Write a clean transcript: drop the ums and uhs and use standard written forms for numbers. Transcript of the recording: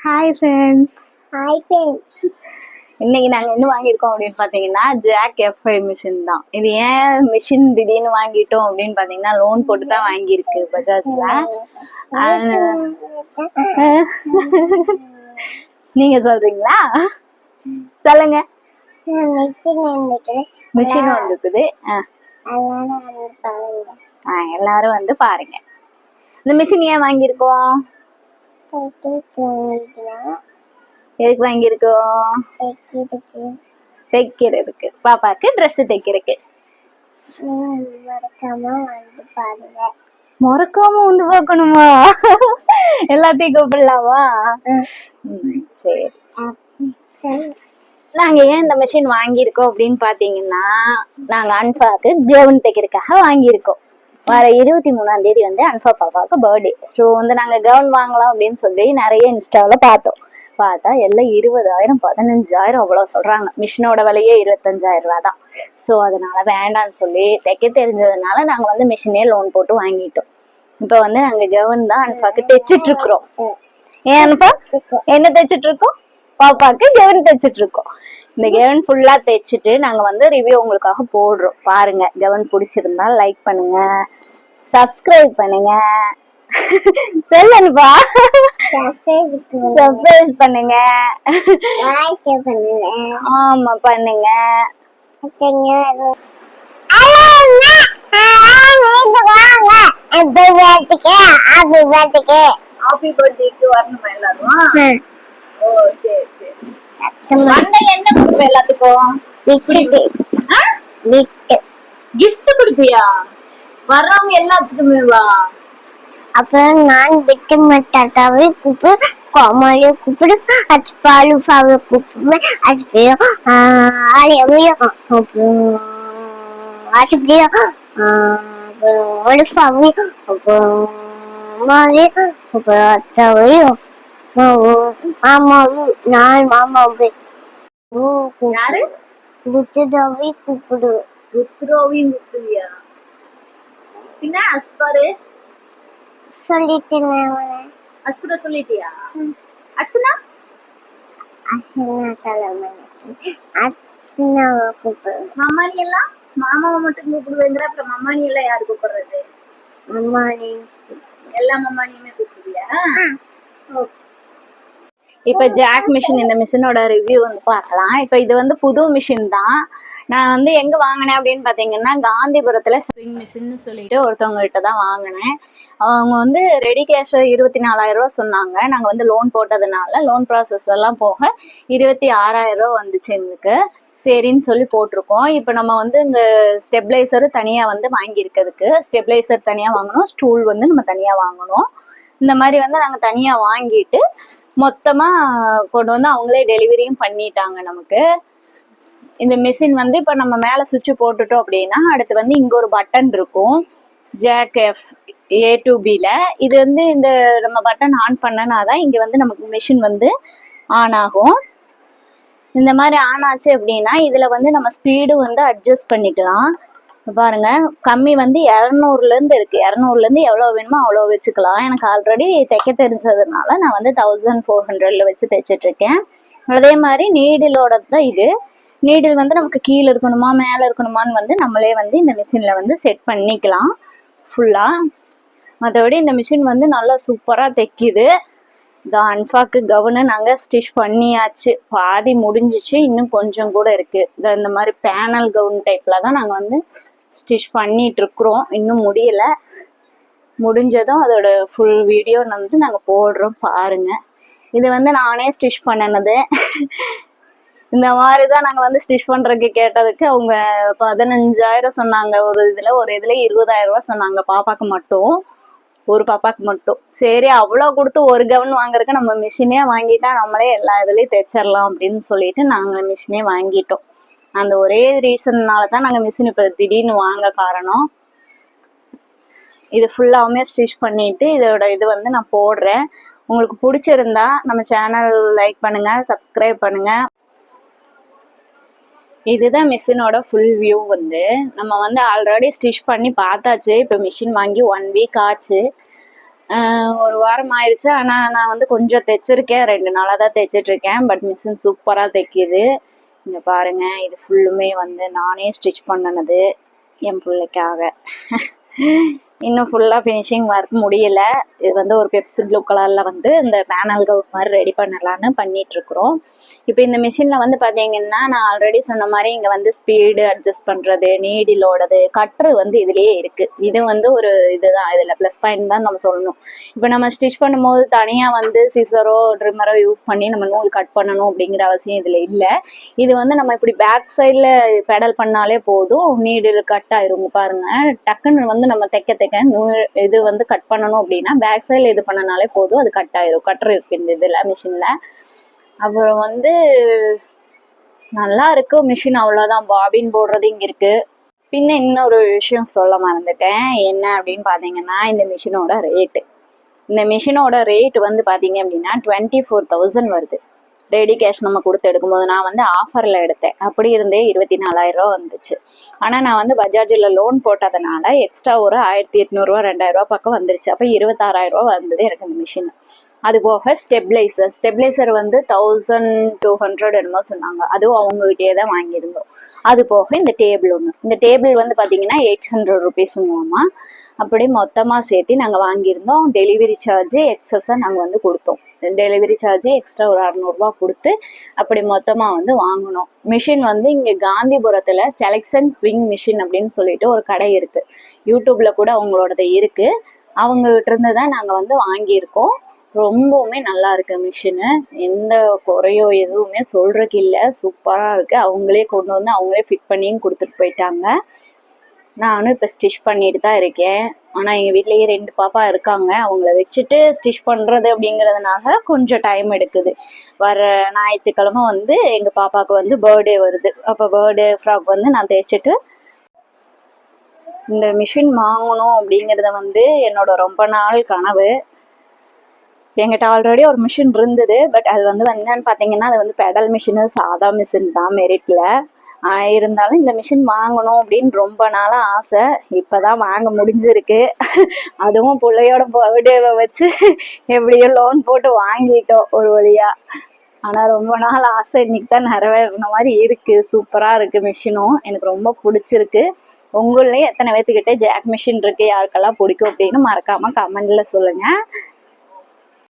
Hi friends. Hi friends. இன்னைக்கு நாங்கள் என்ன வாங்கியிருக்கோம் அப்படின்னு பார்த்தீங்கன்னா ஜாக் F5 மிஷின் தான். இது ஏன் மிஷின் திடீர்னு வாங்கிட்டோம் அப்படின்னு பார்த்தீங்கன்னா லோன் போட்டு தான் வாங்கியிருக்கு பஜாஜ்ல. நீங்க சொல்றீங்களா? சொல்லுங்க. மிஷின் வந்துக்குது. எல்லாரும் வந்து பாருங்க. இந்த மிஷின் ஏன் வாங்கியிருக்கோம்? எதுக்கு வாங்கியிருக்கோம்? தைக்கிறதுக்கு, பாப்பாக்கு ட்ரெஸ் தைக்கிறதுக்கு. மறக்காம வந்து பார்க்கணுமா? எல்லாத்தையும் கூப்பிடலாமா? சரி. நாங்க ஏன் இந்த மிஷின் வாங்கியிருக்கோம் அப்படின்னு பாத்தீங்கன்னா, நாங்க அன்பாக்கு கவுன் தைக்கிறதுக்காக வாங்கியிருக்கோம். வர 23ஆம் தேதி வந்து அன்ஃபா பாப்பாவுக்கு பர்த்டே. ஸோ வந்து நாங்க கவுன் வாங்கலாம் அப்படின்னு சொல்லி நிறைய இன்ஸ்டாவில் பார்த்தா எல்லாம் 20,000 15,000 அவ்வளோ சொல்றாங்க. மிஷினோட விலையே 25,000 ரூபா தான். ஸோ அதனால வேண்டாம்னு சொல்லி தைக்க தெரிஞ்சதுனால நாங்க வந்து மிஷினே லோன் போட்டு வாங்கிட்டோம். இப்போ வந்து நாங்க கவுன் தான் அன்பாக்கு தைச்சிட்டு இருக்கிறோம். ஏன் அனுப்பா என்ன தைச்சிட்டு இருக்கோம்? பாப்பாக்கு கவுன் தைச்சிட்டு இருக்கோம். இந்த கவுன் ஃபுல்லா தைச்சிட்டு நாங்க வந்து ரிவ்யூ உங்களுக்காக போடுறோம். பாருங்க. கவுன் பிடிச்சிருந்தா லைக் பண்ணுங்க, சப்ஸ்கிரைப் பண்ணுங்க. சொல்லுப்பா. சப்ஸ்கிரைப் பண்ணுங்க. ஆமா பண்ணுங்க. ஹாப்பி பர்த்டேக்கு வரணுமா எல்லாரும்? ஓ சரி சரி. என்ன கொடுப்ப எல்லாத்துக்கும்? கிஃப்ட் கொடுப்பியா? வர்றவங்க எல்லாத்துக்குமே வா. அப்புறம் நான் விட்டு மட்டாட்டாவே கூப்பிடு, கோமாளியை கூப்பிடு, அச்சுப்பாலு பாவை கூப்பிடுவேன், அச்சுப்பையோ ஆலையவையோ அச்சுப்பையோ ஒழுப்பாவையோ அப்புறம் அப்புறம் அத்தாவையோ மாமாவும் நான் மாமாவை யாரு? ருத்ராவை கூப்பிடுவேன். ருத்ராவையும் கூப்பிடுவியா? பின்ன அஸ்பாரு சொல்லிட்டேன். அஸ்புர சொல்லிட்டியா? அர்ச்சனா? அர்ச்சனா சொல்ல மாட்டேன். அர்ச்சனாவை கூப்பிடுவேன். மம்மானி எல்லாம் மாமாவை மட்டும் கூப்பிடுவேங்கிற, அப்புறம் மம்மானி எல்லாம் யாரு கூப்பிடுறது? மம்மானி. எல்லா மம்மானியுமே கூப்பிடுவியா? இப்ப ஜாக் மிஷின், இந்த மிஷினோட ரிவ்யூ வந்து பார்க்கலாம். இப்ப இது வந்து புது மிஷின் தான். நான் வந்து எங்க வாங்கினேன் அப்படின்னு பாத்தீங்கன்னா காந்திபுரத்துல ஸ்ப்ரிங் மிஷின் சொல்லிட்டு ஒருத்தவங்க கிட்ட தான் வாங்கினேன். அவங்க வந்து ரெடி கேஷ் 24,000 ரூபா சொன்னாங்க. நாங்க வந்து லோன் போட்டதுனால லோன் ப்ராசஸ் எல்லாம் போக 26,000 ரூபா வந்துச்சு எங்களுக்கு. சரின்னு சொல்லி போட்டிருக்கோம். இப்போ நம்ம வந்து இந்த ஸ்டெபிளைசர் தனியா வந்து வாங்கியிருக்கிறதுக்கு, ஸ்டெபிளைசர் தனியா வாங்கணும், ஸ்டூல் வந்து நம்ம தனியா வாங்கணும். இந்த மாதிரி வந்து நாங்க தனியா வாங்கிட்டு மொத்தமா கொண்டு வந்து அவங்களே டெலிவரியும் பண்ணிட்டாங்க நமக்கு. இந்த மிஷின் வந்து இப்ப நம்ம மேல சுவிட்ச் போட்டுட்டோம் அப்படின்னா அடுத்து வந்து இங்க ஒரு பட்டன் இருக்கும், ஜாக் A to B ல. இது வந்து இந்த நம்ம பட்டன் ஆன் பண்ணனாதான் இங்க வந்து நமக்கு மிஷின் வந்து ஆன் ஆகும். இந்த மாதிரி ஆன் ஆச்சு அப்படின்னா இதுல வந்து நம்ம ஸ்பீடு வந்து அட்ஜஸ்ட் பண்ணிக்கலாம். பாருங்க, கம்மி வந்து 200ல இருந்து இருக்கு. 200ல இருந்து எவ்வளவு வேணுமோ அவ்வளவு வச்சுக்கலாம். எனக்கு ஆல்ரெடி தைக்க தெரிஞ்சதுனால நான் வந்து 1400ல வச்சு தைச்சிட்டு இருக்கேன். அதே மாதிரி நீடிலோட தான் இது. நீடில் வந்து நமக்கு கீழே இருக்கணுமா மேலே இருக்கணுமான்னு வந்து நம்மளே வந்து இந்த மிஷினில் வந்து செட் பண்ணிக்கலாம் ஃபுல்லாக. மற்றபடி இந்த மிஷின் வந்து நல்லா சூப்பராக தைக்குது. இந்த அன்ஃபாக்கு கவுனு நாங்கள் ஸ்டிச் பண்ணியாச்சு, பாதி முடிஞ்சிச்சு, இன்னும் கொஞ்சம் கூட இருக்குது. இந்த மாதிரி பேனல் கவுன் டைப்பில் தான் நாங்கள் வந்து ஸ்டிச் பண்ணிகிட்ருக்குறோம். இன்னும் முடியலை. முடிஞ்சதும் அதோட ஃபுல் வீடியோ வந்து நாங்கள் போடுறோம், பாருங்கள். இது வந்து நானே ஸ்டிச் பண்ணினது. இந்த மாதிரி தான் நாங்கள் வந்து ஸ்டிச் பண்ணுறதுக்கு கேட்டதுக்கு அவங்க 15,000 சொன்னாங்க. ஒரு இதில் 20,000 ரூபா சொன்னாங்க பாப்பாவுக்கு மட்டும், ஒரு பாப்பாவுக்கு மட்டும். சரி அவ்வளோ கொடுத்து ஒரு கவுன் வாங்குறதுக்கு நம்ம மிஷினே வாங்கிட்டா நம்மளே எல்லா இதுலேயும் தைச்சிடலாம் அப்படின்னு சொல்லிட்டு நாங்கள் மிஷினே வாங்கிட்டோம். அந்த ஒரே ரீசன்னால தான் நாங்கள் மிஷின் இப்போ திடீர்னு வாங்க காரணம். இது ஃபுல்லாவுமே ஸ்டிச் பண்ணிட்டு இதோட இது வந்து நான் போடுறேன். உங்களுக்கு பிடிச்சிருந்தா நம்ம சேனல் லைக் பண்ணுங்க, சப்ஸ்கிரைப் பண்ணுங்க. இதுதான் மிஷினோட ஃபுல் வியூ. வந்து நம்ம வந்து ஆல்ரெடி ஸ்டிச் பண்ணி பார்த்தாச்சு. இப்போ மிஷின் வாங்கி 1 வீக் ஆச்சு. ஒரு வாரம் ஆயிடுச்சு. ஆனா நான் வந்து கொஞ்சம் தைச்சிருக்கேன். 2 நாளா தான் தைச்சிட்டு இருக்கேன். பட் மிஷின் சூப்பரா தைக்குது. இங்க பாருங்க, இது ஃபுல்லுமே வந்து நானே ஸ்டிச் பண்ணுனது என் பிள்ளைக்காக. இன்னும் ஃபுல்லா ஃபினிஷிங் ஒர்க் முடியல. இது வந்து ஒரு பெப்சி ப்ளூ கலர்ல வந்து இந்த பேனல் கவுன் மாதிரி ரெடி பண்ணலான்னு பண்ணிட்டு இருக்கிறோம். இப்போ இந்த மிஷின்ல வந்து பாத்தீங்கன்னா, நான் ஆல்ரெடி சொன்ன மாதிரி இங்க வந்து ஸ்பீடு அட்ஜஸ்ட் பண்றது, நீடிலோடது, கட்ரு வந்து இதுலயே இருக்கு. இது வந்து ஒரு இதுதான், இதுல ப்ளஸ் பாயிண்ட் தான் நம்ம சொல்லணும். இப்போ நம்ம ஸ்டிச் பண்ணும்போது தனியா வந்து சிசரோ ட்ரிம்மரோ யூஸ் பண்ணி நம்ம நூல் கட் பண்ணணும் அப்படிங்கிற அவசியம் இதுல இல்லை. இது வந்து நம்ம இப்படி பேக் சைட்ல பெடல் பண்ணாலே போதும், நீடில் கட் ஆயிரும். பாருங்க, டக்குன்னு வந்து நம்ம தைக்க இது வந்து கட் பண்ணணும் அப்படின்னா பேக் சைட்ல இது பண்ணனாலே போதும், அது கட் ஆயிரும். கட்டர் இருக்கு இந்த இதுல மிஷின்ல. அப்புறம் வந்து நல்லா இருக்கு மிஷின், அவ்வளவுதான். பாபின் போடுறது இங்க இருக்கு. பின்ன இன்னொரு விஷயம் சொல்ல மறந்துட்டேன். என்ன அப்படின்னு பாத்தீங்கன்னா, இந்த மிஷினோட ரேட் வந்து பாத்தீங்க அப்படின்னா 24,000 வருது. ரெடி கேஷ் நம்ம கொடுத்து எடுக்கும்போது. நான் வந்து ஆஃபர்ல எடுத்தேன், அப்படி இருந்தே 24,000 ரூபா வந்துச்சு. ஆனா நான் வந்து பஜாஜ்ல லோன் போட்டதுனால எக்ஸ்ட்ரா ஒரு 1,800 ரூபா 2,000 ரூபா பக்கம் வந்துருச்சு. அப்ப 26,000 ரூபா வந்தது எனக்கு இந்த மிஷின். அது போக ஸ்டெபிளைசர் வந்து 1,200 என்னமோ சொன்னாங்க. அதுவும் அவங்ககிட்டயே தான் வாங்கியிருந்தோம். அது போக இந்த டேபிள் வந்து பாத்தீங்கன்னா 800 ருபீஸுங்களாமா. அப்படி மொத்தமா சேர்த்து நாங்க வாங்கியிருந்தோம். டெலிவரி சார்ஜ் எக்ஸஸா நாங்க வந்து கொடுத்தோம். டெலிவரி சார்ஜ் எக்ஸ்ட்ரா ஒரு 600 ரூபாய் கொடுத்து அப்படி மொத்தமா வந்து வாங்கினோம். மிஷின் வந்து இங்க காந்திபுரத்துல செலக்ஷன் ஸ்விங் மிஷின் அப்படின்னு சொல்லிட்டு ஒரு கடை இருக்கு. யூடியூப்ல கூட அவங்களோடது இருக்கு. அவங்க கிட்ட இருந்து தான் நாங்க வந்து வாங்கியிருக்கோம். ரொம்பவுமே நல்லா இருக்கு மிஷினு. எந்த குறையோ எதுவுமே சொல்றதுக்கு இல்லை, சூப்பரா இருக்கு. அவங்களே கொண்டு வந்து அவங்களே ஃபிட் பண்ணியும் கொடுத்துட்டு போயிட்டாங்க. நானும் இப்போ ஸ்டிச் பண்ணிட்டு தான் இருக்கேன். ஆனால் எங்கள் வீட்லேயே 2 பாப்பா இருக்காங்க. அவங்கள வச்சுட்டு ஸ்டிச் பண்ணுறது அப்படிங்கிறதுனால கொஞ்சம் டைம் எடுக்குது. வர ஞாயிற்றுக்கிழமை வந்து எங்கள் பாப்பாவுக்கு வந்து பர்த்டே வருது. அப்போ பர்த்டே ஃப்ராக் வந்து நான் தைச்சிட்டு இந்த மிஷின் வாங்கணும் அப்படிங்கிறத வந்து என்னோட ரொம்ப நாள் கனவு. என்கிட்ட ஆல்ரெடி ஒரு மிஷின் இருந்தது. பட் அது வந்து என்னன்னு பார்த்தீங்கன்னா, அது வந்து பெடல் மிஷினு, சாதா மிஷின் தான் மெரிட்ல. இருந்தாலும் இந்த மிஷின் வாங்கணும் அப்படின்னு ரொம்ப நாளா ஆசை. இப்பதான் வாங்க முடிஞ்சிருக்கு. அதுவும் பிள்ளையோட பர்த்டேவை வச்சு எப்படியோ லோன் போட்டு வாங்கிட்டோம் ஒரு வழியா. ஆனா ரொம்ப நாள் ஆசை இன்னைக்கு தான் நிறைவேறின மாதிரி இருக்கு. சூப்பரா இருக்கு மிஷினும், எனக்கு ரொம்ப பிடிச்சிருக்கு. உங்களையும் எத்தனை பேர்த்துக்கிட்ட ஜாக் மிஷின் இருக்கு, யாருக்கெல்லாம் பிடிக்கும் அப்படின்னு மறக்காம கமெண்ட்ல சொல்லுங்க.